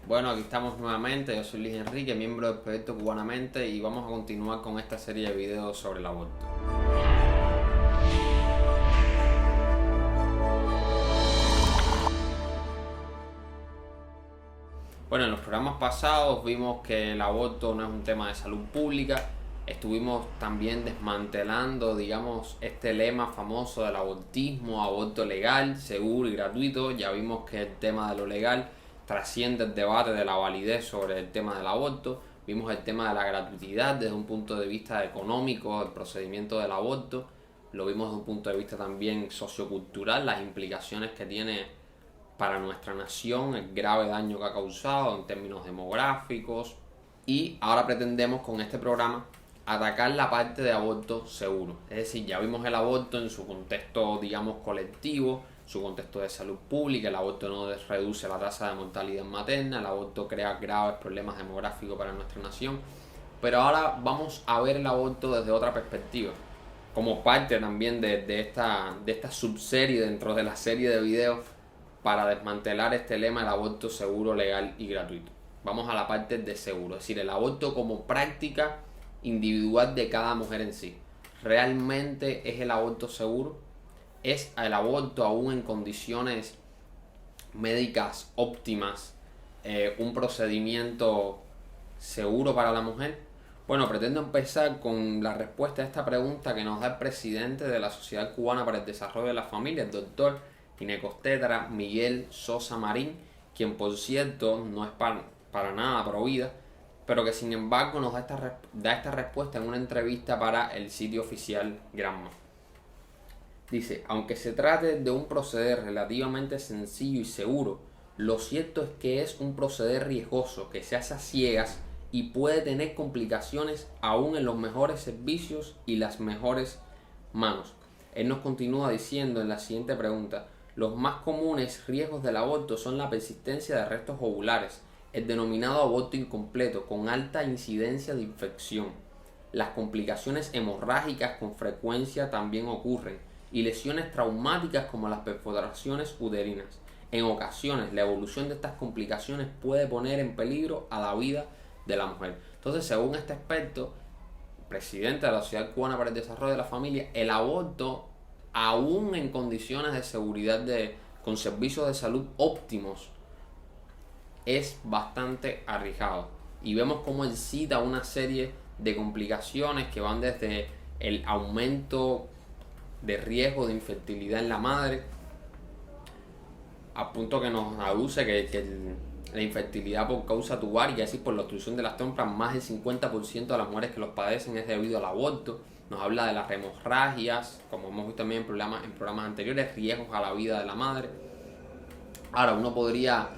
Bueno, aquí estamos nuevamente, yo soy Luis Enrique, miembro del proyecto Cubanamente, y vamos a continuar con esta serie de videos sobre el aborto. Bueno, en los programas pasados vimos que el aborto no es un tema de salud pública. Estuvimos también desmantelando, digamos, este lema famoso del abortismo, aborto legal, seguro y gratuito. Ya vimos que el tema de lo legal trasciende el debate de la validez sobre el tema del aborto. Vimos el tema de la gratuidad desde un punto de vista económico, el procedimiento del aborto. Lo vimos desde un punto de vista también sociocultural, las implicaciones que tiene para nuestra nación, el grave daño que ha causado en términos demográficos. Y ahora pretendemos con este programa atacar la parte de aborto seguro. Es decir, ya vimos el aborto en su contexto, digamos, colectivo, su contexto de salud pública. El aborto no reduce la tasa de mortalidad materna, el aborto crea graves problemas demográficos para nuestra nación. Pero ahora vamos a ver el aborto desde otra perspectiva, como parte también de esta subserie dentro de la serie de videos para desmantelar este lema del aborto seguro, legal y gratuito. Vamos a la parte de seguro, es decir, el aborto como práctica individual de cada mujer en sí. ¿Realmente es el aborto seguro? ¿Es el aborto aún en condiciones médicas óptimas un procedimiento seguro para la mujer? Bueno, pretendo empezar con la respuesta a esta pregunta que nos da el presidente de la Sociedad Cubana para el Desarrollo de la Familia, el doctor ginecobstetra Miguel Sosa Marín, quien por cierto no es para nada provida, pero que sin embargo nos da esta respuesta en una entrevista para el sitio oficial Granma. Dice, aunque se trate de un proceder relativamente sencillo y seguro, lo cierto es que es un proceder riesgoso que se hace a ciegas y puede tener complicaciones aún en los mejores servicios y las mejores manos. Él nos continúa diciendo en la siguiente pregunta, los más comunes riesgos del aborto son la persistencia de restos ovulares, el denominado aborto incompleto, con alta incidencia de infección. Las complicaciones hemorrágicas con frecuencia también ocurren, y lesiones traumáticas como las perforaciones uterinas. En ocasiones, la evolución de estas complicaciones puede poner en peligro a la vida de la mujer. Entonces, según este experto, presidente de la Sociedad Cubana para el Desarrollo de la Familia, el aborto, aún en condiciones de seguridad con servicios de salud óptimos, es bastante arriesgado. Y vemos cómo él cita una serie de complicaciones que van desde el aumento de riesgo de infertilidad en la madre, a punto que nos aduce que la infertilidad por causa tubaria, es decir, por la obstrucción de las trompas, más del 50% de las mujeres que los padecen es debido al aborto. Nos habla de las hemorragias, como hemos visto también en programas anteriores, riesgos a la vida de la madre. Ahora, uno podría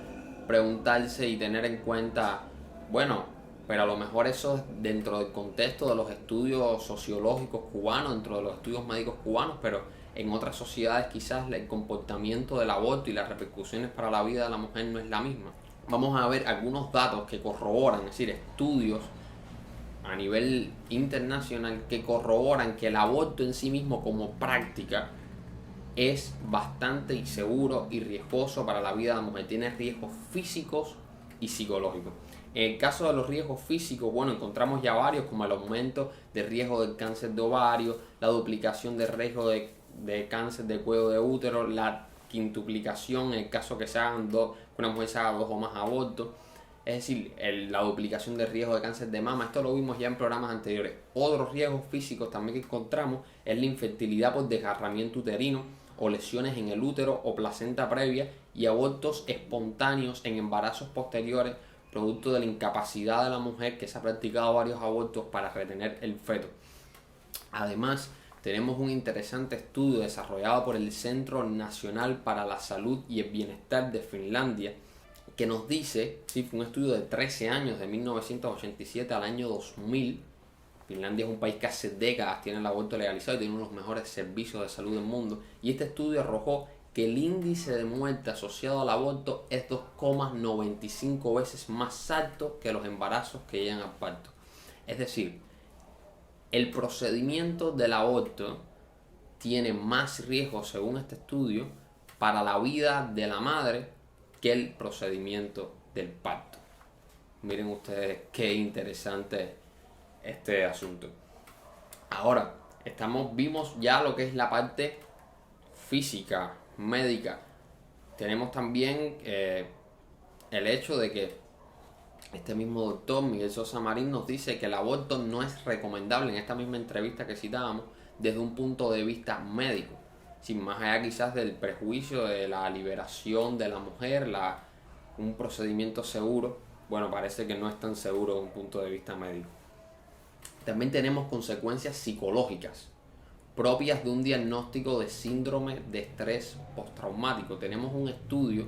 preguntarse y tener en cuenta, bueno, pero a lo mejor eso es dentro del contexto de los estudios sociológicos cubanos, dentro de los estudios médicos cubanos, pero en otras sociedades quizás el comportamiento del aborto y las repercusiones para la vida de la mujer no es la misma. Vamos a ver algunos datos que corroboran, es decir, estudios a nivel internacional que corroboran que el aborto en sí mismo como práctica es bastante inseguro y riesgoso para la vida de la mujer. Tiene riesgos físicos y psicológicos. En el caso de los riesgos físicos, bueno, encontramos ya varios, como el aumento de riesgo del cáncer de ovario, la duplicación de riesgo de cáncer de cuello de útero, la quintuplicación en el caso que una mujer se haga 2 o más abortos. Es decir, la duplicación de riesgo de cáncer de mama. Esto lo vimos ya en programas anteriores. Otros riesgos físicos también que encontramos es la infertilidad por desgarramiento uterino o lesiones en el útero o placenta previa, y abortos espontáneos en embarazos posteriores producto de la incapacidad de la mujer que se ha practicado varios abortos para retener el feto. Además, tenemos un interesante estudio desarrollado por el Centro Nacional para la Salud y el Bienestar de Finlandia, que nos dice, sí, fue un estudio de 13 años, de 1987 al año 2000. Finlandia es un país que hace décadas tiene el aborto legalizado y tiene uno de los mejores servicios de salud del mundo. Y este estudio arrojó que el índice de muerte asociado al aborto es 2,95 veces más alto que los embarazos que llegan al parto. Es decir, el procedimiento del aborto tiene más riesgo, según este estudio, para la vida de la madre que el procedimiento del parto. Miren ustedes qué interesante este asunto. Ahora, vimos ya lo que es la parte física, médica. Tenemos también el hecho de que este mismo doctor Miguel Sosa Marín nos dice que el aborto no es recomendable en esta misma entrevista que citábamos desde un punto de vista médico, sin más allá quizás del prejuicio de la liberación de la mujer, un procedimiento seguro. Bueno, parece que no es tan seguro desde un punto de vista médico. También tenemos consecuencias psicológicas propias de un diagnóstico de síndrome de estrés postraumático. Tenemos un estudio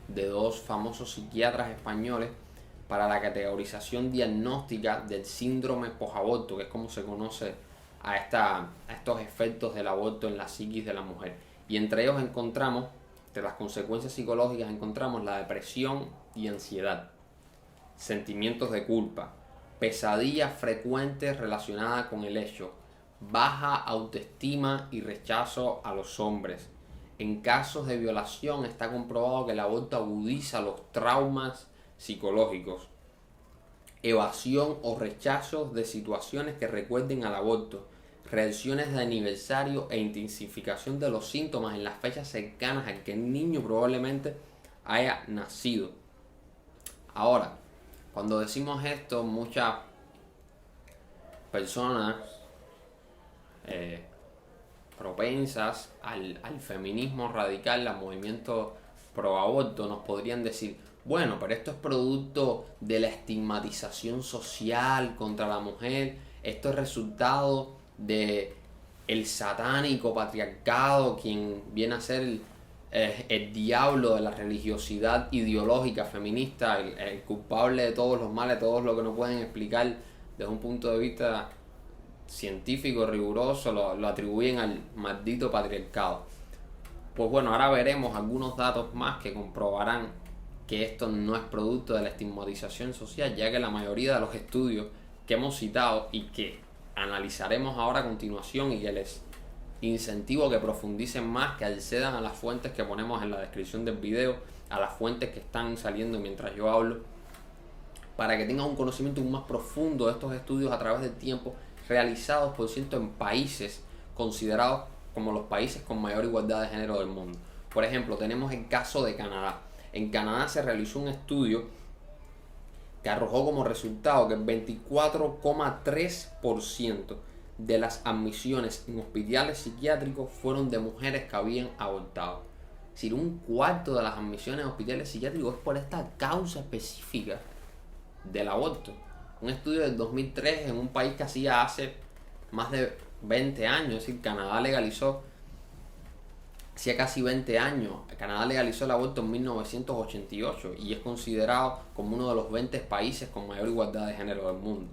de dos famosos psiquiatras españoles para la categorización diagnóstica del síndrome posaborto, que es como se conoce a estos efectos del aborto en la psiquis de la mujer. Y entre ellos encontramos, de las consecuencias psicológicas, encontramos la depresión y ansiedad, sentimientos de culpa, pesadillas frecuentes relacionadas con el hecho, baja autoestima y rechazo a los hombres. En casos de violación está comprobado que el aborto agudiza los traumas psicológicos, evasión o rechazo de situaciones que recuerden al aborto, reacciones de aniversario e intensificación de los síntomas en las fechas cercanas a que el niño probablemente haya nacido. Ahora, cuando decimos esto, muchas personas propensas al feminismo radical, al movimiento pro aborto, nos podrían decir: bueno, pero esto es producto de la estigmatización social contra la mujer, esto es resultado de el satánico patriarcado, quien viene a ser el diablo de la religiosidad ideológica feminista, el culpable de todos los males, todo lo que no pueden explicar desde un punto de vista científico riguroso, lo atribuyen al maldito patriarcado. Pues bueno, ahora veremos algunos datos más que comprobarán que esto no es producto de la estigmatización social, ya que la mayoría de los estudios que hemos citado y que analizaremos ahora a continuación, y que les incentivo que profundicen más, que accedan a las fuentes que ponemos en la descripción del video, a las fuentes que están saliendo mientras yo hablo, para que tengan un conocimiento aún más profundo de estos estudios a través del tiempo, realizados por cierto en países considerados como los países con mayor igualdad de género del mundo. Por ejemplo, tenemos el caso de Canadá. En Canadá se realizó un estudio que arrojó como resultado que el 24,3% de las admisiones en hospitales psiquiátricos fueron de mujeres que habían abortado. Es decir, un cuarto de las admisiones en hospitales psiquiátricos es por esta causa específica del aborto. Un estudio del 2003 en un país que hacía hace más de 20 años, es decir, Canadá legalizó, hacía casi 20 años, Canadá legalizó el aborto en 1988 y es considerado como uno de los 20 países con mayor igualdad de género del mundo.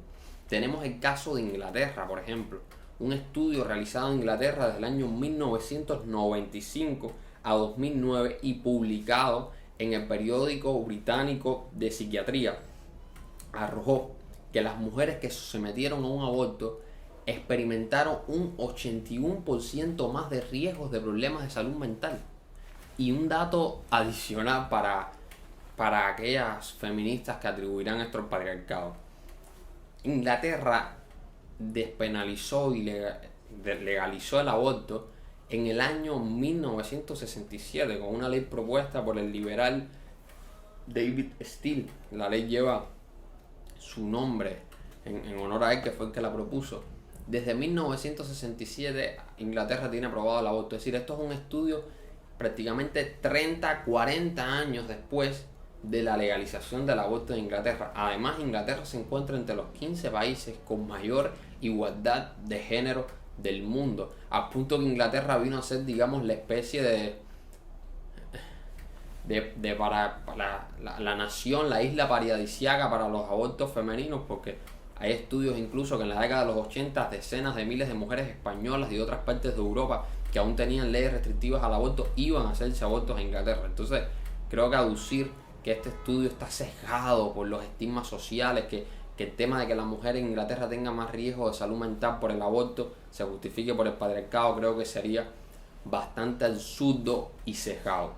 Tenemos el caso de Inglaterra, por ejemplo, un estudio realizado en Inglaterra desde el año 1995 a 2009 y publicado en el periódico británico de psiquiatría, arrojó que las mujeres que se sometieron a un aborto experimentaron un 81% más de riesgos de problemas de salud mental. Y un dato adicional para aquellas feministas que atribuirán esto al patriarcado: Inglaterra despenalizó y legalizó el aborto en el año 1967 con una ley propuesta por el liberal David Steele. La ley lleva su nombre en honor a él, que fue el que la propuso. Desde 1967 Inglaterra tiene aprobado el aborto. Es decir, esto es un estudio prácticamente 30-40 años después de la legalización del aborto en Inglaterra. Además, Inglaterra se encuentra entre los 15 países con mayor igualdad de género del mundo, a punto que Inglaterra vino a ser, digamos, la especie para la nación, la isla paradisíaca para los abortos femeninos, porque hay estudios incluso que en la década de los 80 decenas de miles de mujeres españolas y de otras partes de Europa que aún tenían leyes restrictivas al aborto iban a hacerse abortos en Inglaterra. Entonces, creo que aducir que este estudio está sesgado por los estigmas sociales, que el tema de que la mujer en Inglaterra tenga más riesgo de salud mental por el aborto se justifique por el patriarcado, creo que sería bastante absurdo y sesgado.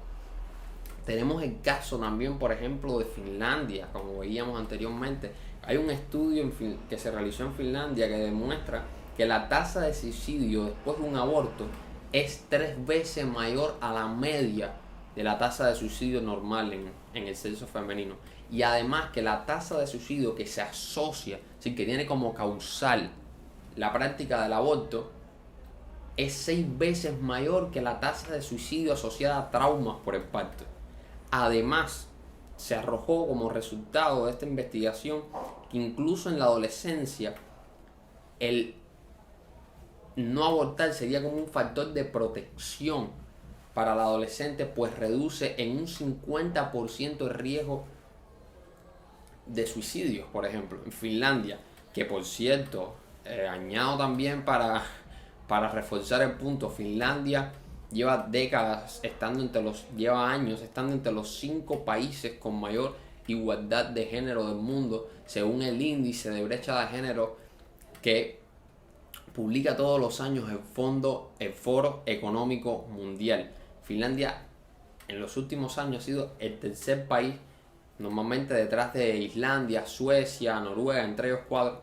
Tenemos el caso también, por ejemplo, de Finlandia, como veíamos anteriormente. Hay un estudio que se realizó en Finlandia que demuestra que la tasa de suicidio después de un aborto es 3 veces mayor a la media de la tasa de suicidio normal en el sexo femenino. Y además que la tasa de suicidio que se asocia, sí, que tiene como causal la práctica del aborto, es 6 veces mayor que la tasa de suicidio asociada a traumas por el parto. Además, se arrojó como resultado de esta investigación que incluso en la adolescencia el no abortar sería como un factor de protección para el adolescente, pues reduce en un 50% el riesgo de suicidios, por ejemplo. En Finlandia, que por cierto, añado también para reforzar el punto, Finlandia lleva años estando entre los 5 países con mayor igualdad de género del mundo, según el índice de brecha de género que publica todos los años el Foro Económico Mundial. Finlandia en los últimos años ha sido el tercer país, normalmente detrás de Islandia, Suecia, Noruega, entre ellos 4,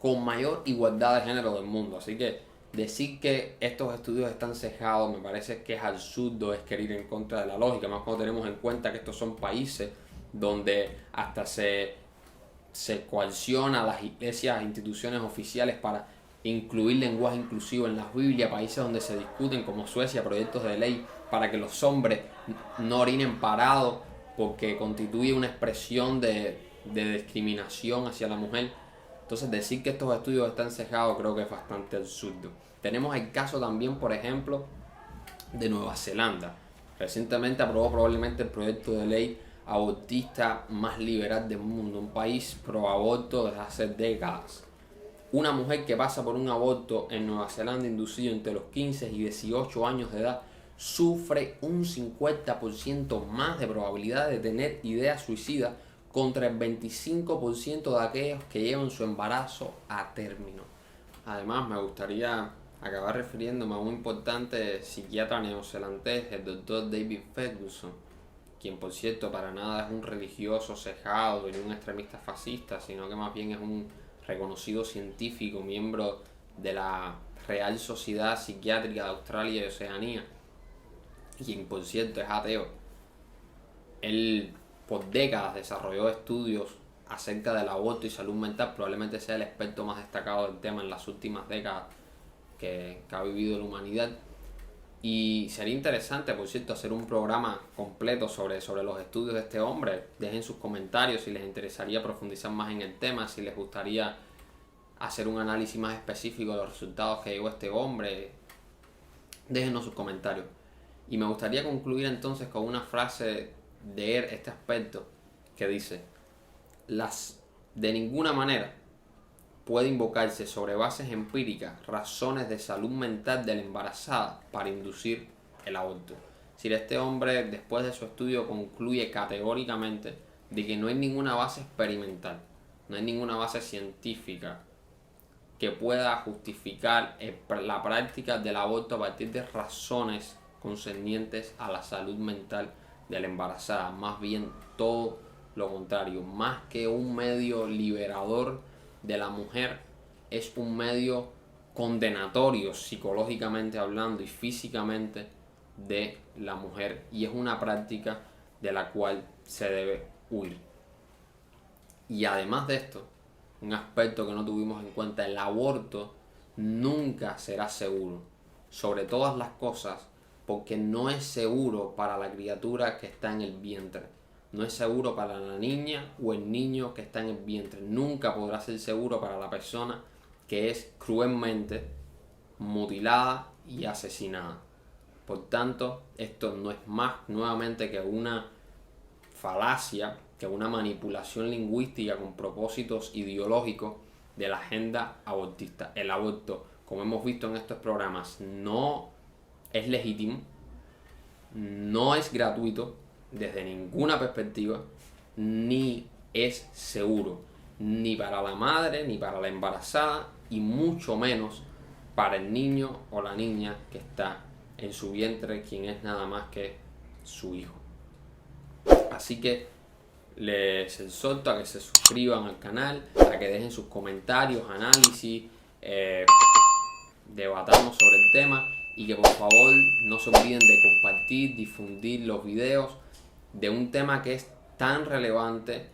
con mayor igualdad de género del mundo. Así que decir que estos estudios están cejados me parece que es absurdo, es querer ir en contra de la lógica, más cuando tenemos en cuenta que estos son países donde hasta se coacciona a las iglesias e instituciones oficiales para incluir lenguaje inclusivo en las Biblias, países donde se discuten, como Suecia, proyectos de ley para que los hombres no orinen parados porque constituye una expresión de discriminación hacia la mujer. Entonces decir que estos estudios están cejados creo que es bastante absurdo. Tenemos el caso también, por ejemplo, de Nueva Zelanda. Recientemente aprobó probablemente el proyecto de ley abortista más liberal del mundo, un país pro aborto desde hace décadas. Una mujer que pasa por un aborto en Nueva Zelanda inducido entre los 15 y 18 años de edad sufre un 50% más de probabilidad de tener ideas suicidas contra el 25% de aquellos que llevan su embarazo a término. Además, me gustaría acabar refiriéndome a un importante psiquiatra neozelandés, el Dr. David Ferguson, quien por cierto para nada es un religioso cejado ni un extremista fascista, sino que más bien es un reconocido científico, miembro de la Real Sociedad Psiquiátrica de Australia y Oceanía, quien por cierto es ateo. Él por décadas desarrolló estudios acerca del aborto y salud mental, probablemente sea el experto más destacado del tema en las últimas décadas que ha vivido la humanidad. Y sería interesante, por cierto, hacer un programa completo sobre los estudios de este hombre. Dejen sus comentarios si les interesaría profundizar más en el tema, si les gustaría hacer un análisis más específico de los resultados que llegó este hombre. Déjenos sus comentarios. Y me gustaría concluir entonces con una frase de este aspecto que dice: de ninguna manera puede invocarse sobre bases empíricas razones de salud mental de la embarazada para inducir el aborto. Si este hombre después de su estudio concluye categóricamente de que no hay ninguna base experimental, no hay ninguna base científica que pueda justificar la práctica del aborto a partir de razones concernientes a la salud mental de la embarazada, más bien todo lo contrario, más que un medio liberador de la mujer, es un medio condenatorio psicológicamente hablando y físicamente de la mujer, y es una práctica de la cual se debe huir. Y además de esto, un aspecto que no tuvimos en cuenta: el aborto nunca será seguro, sobre todas las cosas, porque no es seguro para la criatura que está en el vientre. No es seguro para la niña o el niño que está en el vientre. Nunca podrá ser seguro para la persona que es cruelmente mutilada y asesinada. Por tanto, esto no es más nuevamente que una falacia, que una manipulación lingüística con propósitos ideológicos de la agenda abortista. El aborto, como hemos visto en estos programas, no es legítimo, no es gratuito desde ninguna perspectiva, ni es seguro, ni para la madre, ni para la embarazada, y mucho menos para el niño o la niña que está en su vientre, quien es nada más que su hijo. Así que les exhorto a que se suscriban al canal, a que dejen sus comentarios, análisis, debatamos sobre el tema y que por favor no se olviden de compartir, difundir los videos de un tema que es tan relevante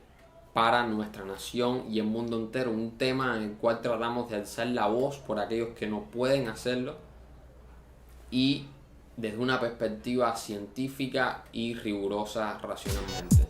para nuestra nación y el mundo entero, un tema en el cual tratamos de alzar la voz por aquellos que no pueden hacerlo y desde una perspectiva científica y rigurosa racionalmente.